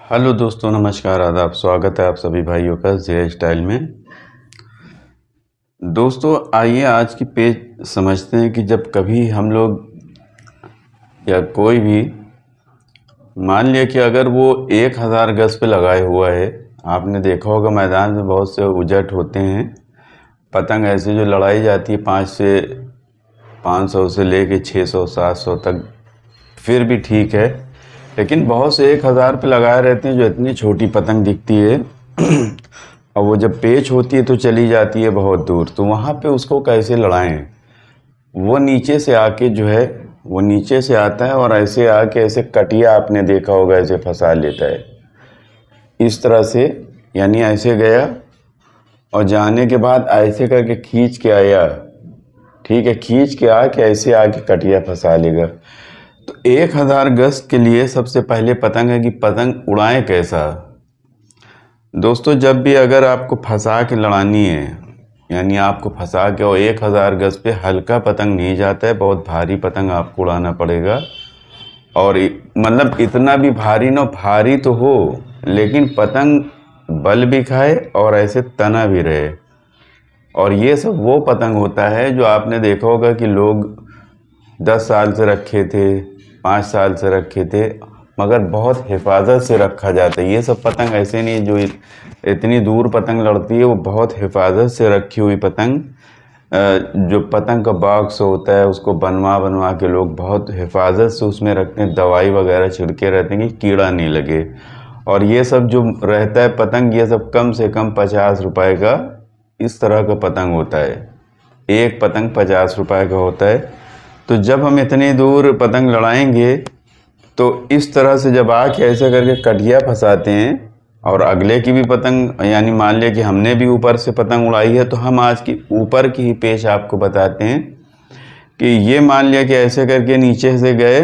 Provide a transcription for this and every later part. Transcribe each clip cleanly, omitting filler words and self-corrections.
Hello दोस्तों, नमस्कार, आदाब। स्वागत है आप सभी भाइयों का जे स्टाइल में। दोस्तों आइए आज की पेज समझते हैं कि जब कभी हम लोग या कोई भी मान लिया कि अगर वो 1000 गज पे लगाए हुआ है। आपने देखा होगा मैदान में बहुत से उजट होते हैं, पतंग ऐसे जो लड़ाई जाती है 500 से लेके 600 700 तक, फिर भी ठीक है। लेकिन बहुत से 1000 पे लगाए रहते हैं जो इतनी छोटी पतंग दिखती है और वो जब पेच होती है तो चली जाती है बहुत दूर। तो वहाँ पे उसको कैसे लड़ाएं? वो नीचे से आके जो है वो नीचे से आता है और ऐसे आके ऐसे कटिया, आपने देखा होगा, ऐसे फंसा लेता है इस तरह से। यानी ऐसे गया और जाने के बाद ऐसे करके खींच के आया, ठीक है, खींच के आके ऐसे आके कटिया फंसा लेगा। तो 1000 गज के लिए सबसे पहले पतंग है कि पतंग उड़ाएं कैसा। दोस्तों जब भी अगर आपको फंसा के लड़ानी है, यानी आपको फंसा के, और 1000 गज पे हल्का पतंग नहीं जाता है, बहुत भारी पतंग आपको उड़ाना पड़ेगा। और मतलब इतना भी भारी ना, भारी तो हो लेकिन पतंग बल भी खाए और ऐसे तना भी रहे। और ये सब वो पतंग होता है जो आपने देखा होगा कि लोग 10 साल से रखे थे, 5 साल से रखे थे, मगर बहुत हिफाजत से रखा जाता है। ये सब पतंग ऐसे नहीं जो इतनी दूर पतंग लड़ती है, वो बहुत हिफाजत से रखी हुई पतंग, जो पतंग का बॉक्स होता है उसको बनवा के लोग बहुत हिफाजत से उसमें रखते हैं, दवाई वगैरह छिड़के रहते हैं कि कीड़ा नहीं लगे। और ये सब जो रहता है पतंग, ये सब कम से कम 50 रुपए का इस तरह का पतंग होता है। एक पतंग 50 रुपए का होता है। तो जब हम इतनी दूर पतंग लड़ाएंगे तो इस तरह से जब आके ऐसे करके कटिया फंसाते हैं और अगले की भी पतंग, यानी मान लिया कि हमने भी ऊपर से पतंग उड़ाई है, तो हम आज की ऊपर की ही पेश आपको बताते हैं कि ये मान लिया कि ऐसे करके नीचे से गए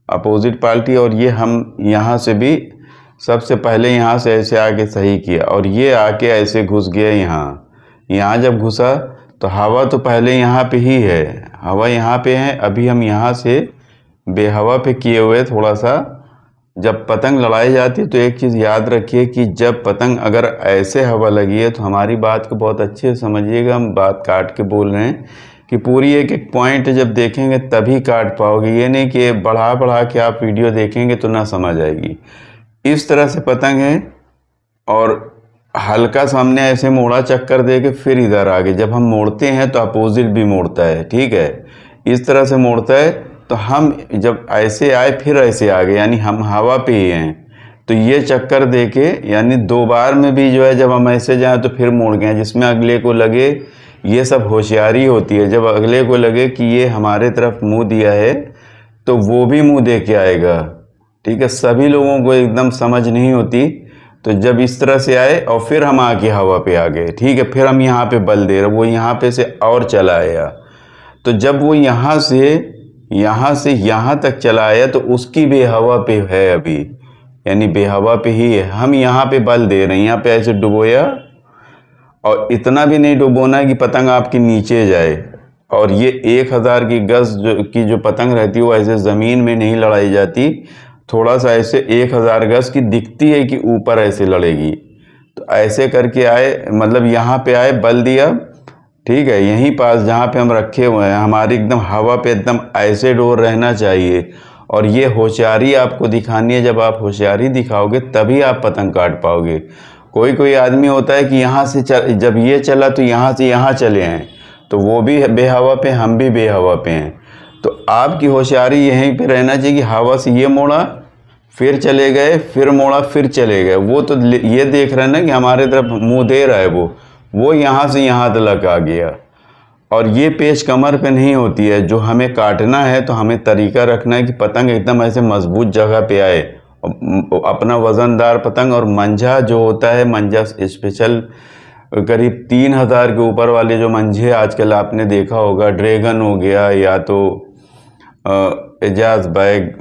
अपोजिट पार्टी, और ये हम यहाँ से भी सबसे पहले यहाँ से ऐसे आके सही किया और ये आके ऐसे घुस गया यहाँ जब घुसा तो हवा तो पहले यहाँ पे ही है, हवा यहाँ पे है। अभी हम यहाँ से बेहवा पे किए हुए थोड़ा सा। जब पतंग लड़ाई जाती है तो एक चीज़ याद रखिए कि जब पतंग अगर ऐसे हवा लगी है, तो हमारी बात को बहुत अच्छे से समझिएगा, हम बात काट के बोल रहे हैं कि पूरी एक एक पॉइंट जब देखेंगे तभी काट पाओगे। ये नहीं कि बढ़ा के आप वीडियो देखेंगे तो ना समझ आएगी। इस तरह से पतंग है और हल्का सामने ऐसे मोड़ा चक्कर दे के फिर इधर आगे, जब हम मोड़ते हैं तो अपोजिट भी मोड़ता है, ठीक है, इस तरह से मोड़ता है। तो हम जब ऐसे आए फिर ऐसे आगे, यानी हम हवा पे ही हैं, तो ये चक्कर दे के, यानी 2 बार में भी जो है जब हम ऐसे जाएं तो फिर मोड़ गए, जिसमें अगले को लगे, ये सब होशियारी होती है। जब अगले को लगे कि ये हमारे तरफ मुंह दिया है तो वो भी मुंह दे के आएगा, ठीक है। सभी लोगों को एकदम समझ नहीं होती। तो जब इस तरह से आए और फिर हम आके हवा पे आ गए, ठीक है, फिर हम यहाँ पे बल दे रहे, वो यहाँ पे से और चला आया। तो जब वो यहाँ से यहाँ तक चला आया तो उसकी बेहवा पे है अभी, यानी बेहवा पे ही है। हम यहाँ पे बल दे रहे हैं, यहाँ पे ऐसे डुबोया, और इतना भी नहीं डुबोना है कि पतंग आपके नीचे जाए। और ये 1000 की गज जो पतंग रहती है वो ऐसे ज़मीन में नहीं लड़ाई जाती, थोड़ा सा ऐसे 1000 गज की दिखती है कि ऊपर ऐसे लड़ेगी। तो ऐसे करके आए, मतलब यहाँ पे आए, बल दिया, ठीक है, यहीं पास जहाँ पे हम रखे हुए हैं, हमारी एकदम हवा पे एकदम ऐसे डोर रहना चाहिए। और ये होशियारी आपको दिखानी है। जब आप होशियारी दिखाओगे तभी आप पतंग काट पाओगे। कोई आदमी होता है कि यहाँ से जब ये चला तो यहाँ से यहाँ चले हैं, तो वो भी बेहवा पे, हम भी बेहवा पे हैं। तो आपकी होशियारी यहीं पे रहना चाहिए कि हवा से ये मोड़ा फिर चले गए, फिर मोड़ा फिर चले गए। वो तो ये देख रहे हैं ना कि हमारे तरफ मुंह दे रहा है, वो यहाँ से यहाँ तक आ गया। और ये पेच कमर पे नहीं होती है। जो हमें काटना है तो हमें तरीका रखना है कि पतंग एकदम ऐसे मजबूत जगह पे आए, अपना वज़नदार पतंग। और मंझा जो होता है, मंझा स्पेशल करीब 3000 के ऊपर वाले जो मंझे आजकल आपने देखा होगा, ड्रैगन हो गया या तो एजाज बैग,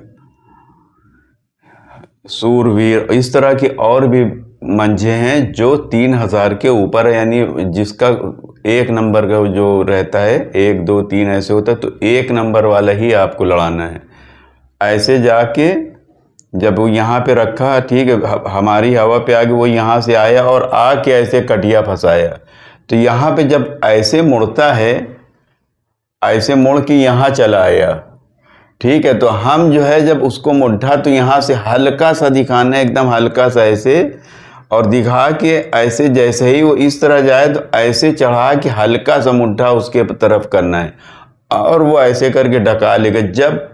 सूरवीर, इस तरह के और भी मंझे हैं जो 3000 के ऊपर है, यानी जिसका 1 नंबर का जो रहता है, 1 2 3 ऐसे होता है, तो 1 नंबर वाला ही आपको लड़ाना है। ऐसे जाके जब वो यहाँ पे रखा, ठीक है, हमारी हवा पे आके वो यहाँ से आया और आके ऐसे कटिया फंसाया। तो यहाँ पे जब ऐसे मुड़ता है, ऐसे मुड़ के यहाँ चला आया, ठीक है, तो हम जो है जब उसको मुट्ठा तो यहाँ से हल्का सा दिखाना है, एकदम हल्का सा ऐसे, और दिखा के ऐसे जैसे ही वो इस तरह जाए तो ऐसे चढ़ा के हल्का सा मुट्ठा उसके तरफ करना है और वो ऐसे करके ढका लेगा। जब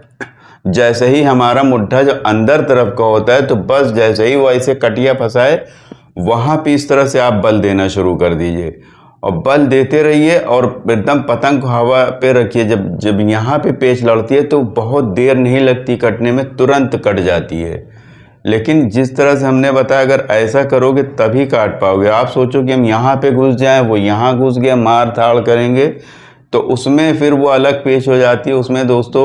जैसे ही हमारा मुट्ठा जो अंदर तरफ का होता है तो बस जैसे ही वो ऐसे कटिया फंसाए वहाँ पे इस तरह से आप बल देना शुरू कर दीजिए और बल देते रहिए और एकदम पतंग को हवा पे रखिए। जब जब यहाँ पे पेच लड़ती है तो बहुत देर नहीं लगती कटने में, तुरंत कट जाती है। लेकिन जिस तरह से हमने बताया अगर ऐसा करोगे तभी काट पाओगे। आप सोचो कि हम यहाँ पे घुस जाएं, वो यहाँ घुस गया, मार धाड़ करेंगे तो उसमें फिर वो अलग पेच हो जाती है। उसमें दोस्तों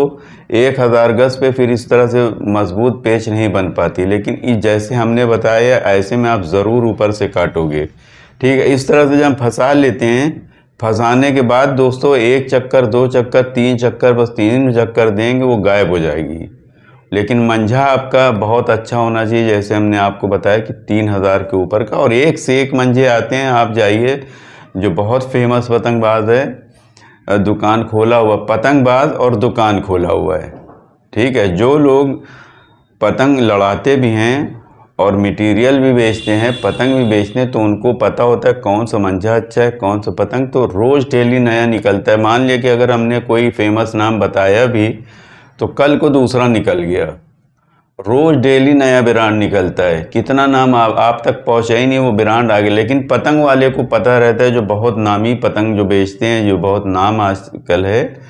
1000 गज पे फिर इस तरह से मजबूत पेच नहीं बन पाती। लेकिन जैसे हमने बताया ऐसे में आप ज़रूर ऊपर से काटोगे, ठीक है। इस तरह से जब हम फंसा लेते हैं, फंसाने के बाद दोस्तों 1 चक्कर 2 चक्कर 3 चक्कर, बस 3 चक्कर देंगे वो गायब हो जाएगी। लेकिन मंझा आपका बहुत अच्छा होना चाहिए, जैसे हमने आपको बताया कि 3000 के ऊपर का। और एक से एक मंझे आते हैं, आप जाइए, जो बहुत फेमस पतंगबाज है, दुकान खोला हुआ पतंगबाज और दुकान खोला हुआ है, ठीक है। जो लोग पतंग लड़ाते भी हैं और मटेरियल भी बेचते हैं, पतंग भी बेचते हैं, तो उनको पता होता है कौन सा मंझा अच्छा है, कौन सा पतंग। तो रोज़ डेली नया निकलता है। मान लिया कि अगर हमने कोई फेमस नाम बताया भी तो कल को दूसरा निकल गया। रोज़ डेली नया ब्रांड निकलता है। कितना नाम आप तक पहुंचा ही नहीं, वो ब्रांड आ गया। लेकिन पतंग वाले को पता रहता है, जो बहुत नामी पतंग जो बेचते हैं, जो बहुत नाम आजकल है,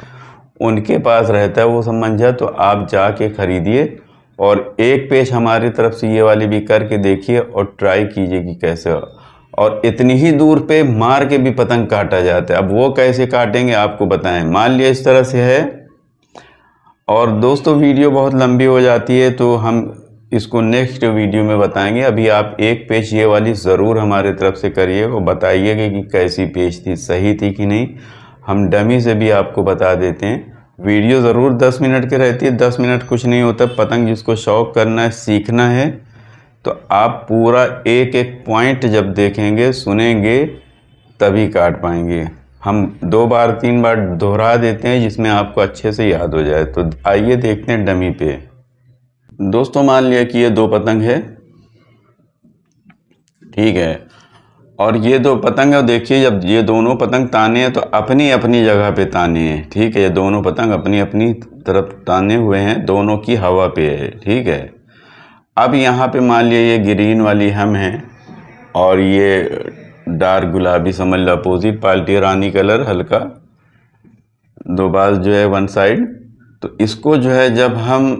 उनके पास रहता है वो सब मंझा। तो आप जाके ख़रीदिए और एक पेच हमारी तरफ से ये वाली भी करके देखिए और ट्राई कीजिए कि कैसे हो। और इतनी ही दूर पे मार के भी पतंग काटा जाता है। अब वो कैसे काटेंगे आपको बताएं। मान लिया इस तरह से है, और दोस्तों वीडियो बहुत लंबी हो जाती है तो हम इसको नेक्स्ट वीडियो में बताएंगे। अभी आप एक पेच ये वाली ज़रूर हमारे तरफ से करिए और बताइएगा कि कैसी पेच थी, सही थी कि नहीं। हम डमी से भी आपको बता देते हैं। वीडियो ज़रूर 10 मिनट की रहती है, 10 मिनट कुछ नहीं होता। पतंग जिसको शौक़ करना है, सीखना है, तो आप पूरा एक एक पॉइंट जब देखेंगे, सुनेंगे, तभी काट पाएंगे। हम 2 बार 3 बार दोहरा देते हैं जिसमें आपको अच्छे से याद हो जाए। तो आइए देखते हैं डमी पे। दोस्तों मान लिया कि ये 2 पतंग है, ठीक है, और ये 2 पतंग है। देखिए जब ये दोनों पतंग ताने हैं तो अपनी अपनी जगह पे ताने हैं, ठीक है। ये दोनों पतंग अपनी अपनी तरफ ताने हुए हैं, दोनों की हवा पे है, ठीक है। अब यहाँ पे मान लिया ये ग्रीन वाली हम है और ये डार्क गुलाबी, समझ लो अपोजिट पार्टी, रानी कलर हल्का, 2 बाज जो है 1 साइड। तो इसको जो है जब हम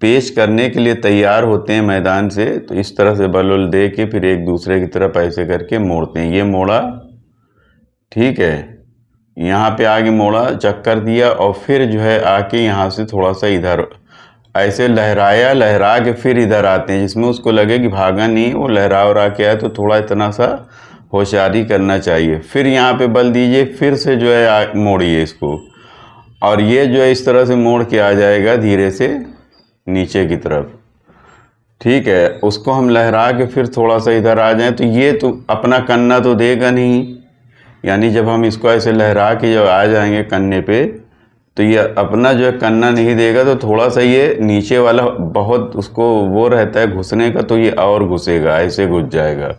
पेश करने के लिए तैयार होते हैं मैदान से, तो इस तरह से बलुल दे के फिर एक दूसरे की तरफ ऐसे करके मोड़ते हैं। ये मोड़ा, ठीक है, यहाँ पे आगे मोड़ा, चक्कर दिया और फिर जो है आके यहाँ से थोड़ा सा इधर ऐसे लहराया, लहरा के फिर इधर आते हैं, जिसमें उसको लगे कि भागा नहीं, वो लहरा उरा के आए। तो थोड़ा इतना सा होशियारी करना चाहिए। फिर यहाँ पे बल दीजिए, फिर से जो है मोड़िए इसको, और ये जो है इस तरह से मोड़ के आ जाएगा धीरे से नीचे की तरफ, ठीक है। उसको हम लहरा के फिर थोड़ा सा इधर आ जाएं तो ये तो अपना कन्ना तो देगा नहीं, यानी जब हम इसको ऐसे लहरा के जब आ जाएंगे कन्ने पे तो ये अपना जो है कन्ना नहीं देगा। तो थोड़ा सा ये नीचे वाला बहुत उसको वो रहता है घुसने का, तो ये और घुसेगा, ऐसे घुस जाएगा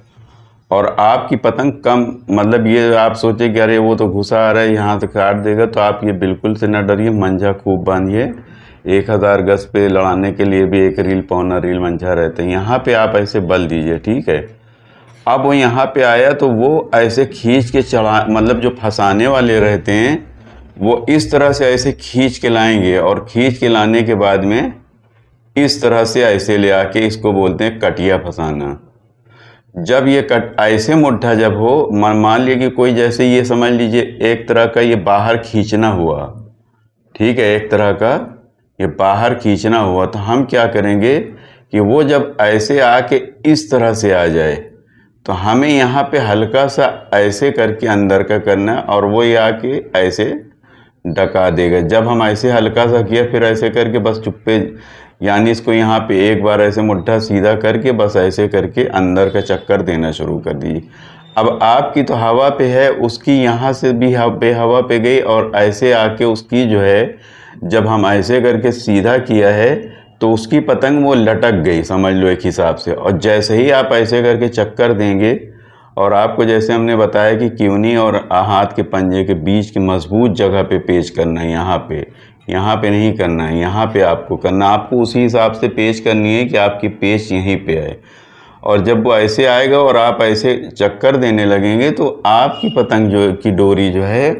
और आपकी पतंग कम, मतलब ये आप सोचे कि अरे वो तो घुसा आ रहा है यहाँ तो काट देगा, तो आप ये बिल्कुल से ना डरिए। मंझा खूब बांधिए। 1000 गज पे लड़ाने के लिए भी 1 रील पौना रील मंझा रहता है। यहाँ पे आप ऐसे बल दीजिए, ठीक है। अब वो यहाँ पे आया तो वो ऐसे खींच के चढ़ा, मतलब जो फंसाने वाले रहते हैं वो इस तरह से ऐसे खींच के लाएंगे और खींच के लाने के बाद में इस तरह से ऐसे ले आके इसको बोलते हैं कटिया फंसाना। जब ये ऐसे मुट्ठा जब हो, मान लिया कि कोई, जैसे ये समझ लीजिए एक तरह का ये बाहर खींचना हुआ, ठीक है, एक तरह का ये बाहर खींचना हुआ, तो हम क्या करेंगे कि वो जब ऐसे आके इस तरह से आ जाए तो हमें यहाँ पे हल्का सा ऐसे करके अंदर का करना है और वो ये आके ऐसे डका देगा। जब हम ऐसे हल्का सा किया फिर ऐसे करके बस चुप्पे यानी इसको यहाँ पे एक बार ऐसे मुट्ठा सीधा करके बस ऐसे करके अंदर का चक्कर देना शुरू कर दीजिए। अब आपकी तो हवा पे है, उसकी यहाँ से भी हवा पे गई और ऐसे आके उसकी जो है, जब हम ऐसे करके सीधा किया है तो उसकी पतंग वो लटक गई समझ लो एक हिसाब से। और जैसे ही आप ऐसे करके चक्कर देंगे, और आपको जैसे हमने बताया कि क्यूनी और हाथ के पंजे के बीच की मजबूत जगह पे पेच करना है, यहाँ पे नहीं करना है, यहाँ पे आपको करना, आपको उसी हिसाब से पेच करनी है कि आपकी पेच यहीं पे आए। और जब वो ऐसे आएगा और आप ऐसे चक्कर देने लगेंगे तो आपकी पतंग जो की डोरी जो है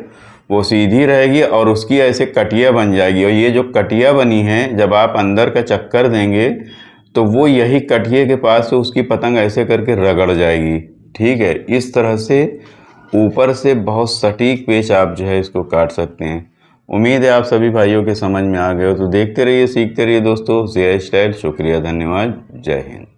वो सीधी रहेगी और उसकी ऐसे कटिया बन जाएगी। और ये जो कटिया बनी है, जब आप अंदर का चक्कर देंगे तो वो यही कटिए के पास से उसकी पतंग ऐसे करके रगड़ जाएगी। ठीक है, इस तरह से ऊपर से बहुत सटीक पेच आप जो है इसको काट सकते हैं। उम्मीद है आप सभी भाइयों के समझ में आ गए हो। तो देखते रहिए, सीखते रहिए दोस्तों, ज़िया स्टाइल। शुक्रिया, धन्यवाद, जय हिंद।